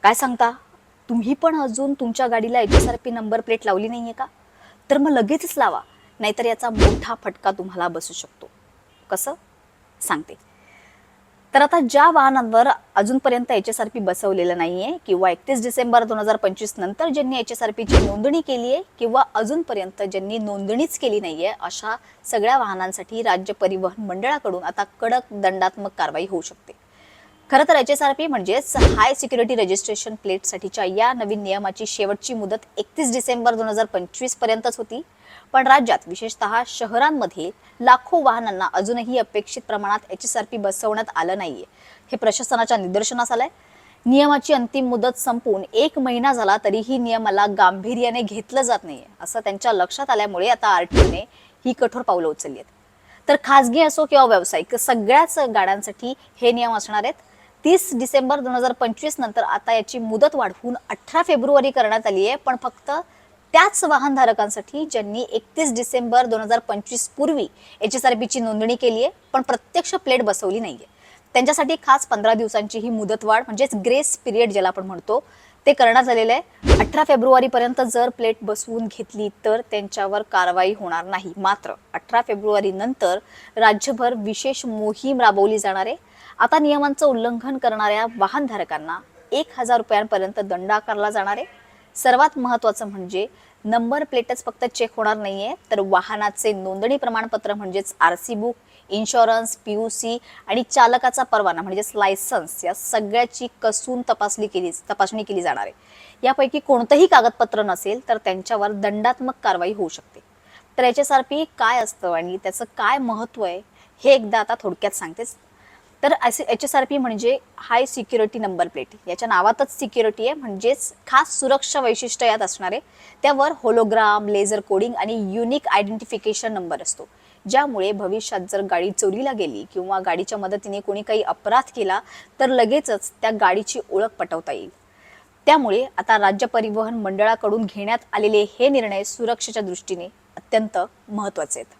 काय सांगता? तुम्ही पण अजून तुमच्या गाडीला HSRP नंबर प्लेट लावली नाहीये का? तर मग लगेचच लावा, नाहीतर याचा मोठा फटका तुम्हाला बसू शकतो. कसं? सांगते. तर आता ज्या वाहनांवर अजूनपर्यंत HSRP बसवलेलं नाहीये किंवा 31 डिसेंबर 2025 नंतर ज्यांनी HSRPची नोंदणी केली आहे किंवा अजूनपर्यंत ज्यांनी नोंदणीच केली नाहीये, अशा सगळ्या वाहनांसाठी राज्य परिवहन मंडळाकडून आता कडक दंडात्मक कारवाई होऊ शकते. खरं तर HSRP म्हणजेच हाय सिक्युरिटी रजिस्ट्रेशन प्लेटसाठीच्या या नवीन नियमाची शेवटची मुदत 31 डिसेंबर 2025 पर्यंतच होती. पण राज्यात विशेषतः शहरांमध्ये लाखो वाहनांना अजूनही अपेक्षित प्रमाणात HSRP बसवण्यात आलं नाहीये. हे प्रशासनाच्या निदर्शनास आलंय. नियमाची अंतिम मुदत संपून 1 महिना झाला तरीही नियमाला गांभीर्याने घेतलं जात नाहीये, असं त्यांच्या लक्षात आल्यामुळे आता RTOने ही कठोर पावलं उचलली आहेत. तर खासगी असो किंवा व्यावसायिक सगळ्याच गाड्यांसाठी हे नियम असणार आहेत. 30 डिसेंबर 2025 नंतर आता याची मुदत वाढवून 18 फेब्रुवारी करण्यात आली आहे, पण फक्त त्याच वाहनधारकांसाठी ज्यांनी 31 डिसेंबर 2025 पूर्वी HSRPची नोंदणी केली आहे पण प्रत्यक्ष प्लेट बसवली नाहीये. त्यांच्यासाठी खास 15 दिवसांची ही मुदतवाढ म्हणजेच ग्रेस पिरियड ज्याला आपण म्हणतो ते करण्यात आलेलं आहे. 18 फेब्रुवारी पर्यंत जर प्लेट बसवून घेतली तर त्यांच्यावर कारवाई होणार नाही. मात्र 18 फेब्रुवारी नंतर राज्यभर विशेष मोहीम राबवली जाणार आहे. आता नियमांचं उल्लंघन करणाऱ्या वाहनधारकांना 1,000 रुपयांपर्यंत दंड आकारला जाणार आहे. सर्वात महत्त्वाचं म्हणजे नंबर प्लेटच फक्त चेक होणार नाहीये, तर वाहनाचे नोंदणी प्रमाणपत्र म्हणजेच RC बुक, इन्शुरन्स, PUC आणि चालकाचा परवाना म्हणजेच लायसन्स या सगळ्याची कसून तपासणी केली जाणार आहे. यापैकी कोणतंही कागदपत्र नसेल तर त्यांच्यावर दंडात्मक कारवाई होऊ शकते. तर HSRP काय असतं आणि त्याचं काय महत्त्व आहे हे एकदा आता थोडक्यात सांगतेच. तर HSRP म्हणजे हाय सिक्युरिटी नंबर प्लेट. याच्या नावातच सिक्युरिटी आहे, म्हणजेच खास सुरक्षा वैशिष्ट्य यात असणार आहे. त्यावर होलोग्राम, लेझर कोडिंग आणि युनिक आयडेंटिफिकेशन नंबर असतो, ज्यामुळे भविष्यात जर गाडी चोरीला गेली किंवा गाडीच्या मदतीने कोणी काही अपराध केला तर लगेचच त्या गाडीची ओळख पटवता येईल. त्यामुळे आता राज्य परिवहन मंडळाकडून घेण्यात आलेले हे निर्णय सुरक्षेच्या दृष्टीने अत्यंत महत्त्वाचे आहेत.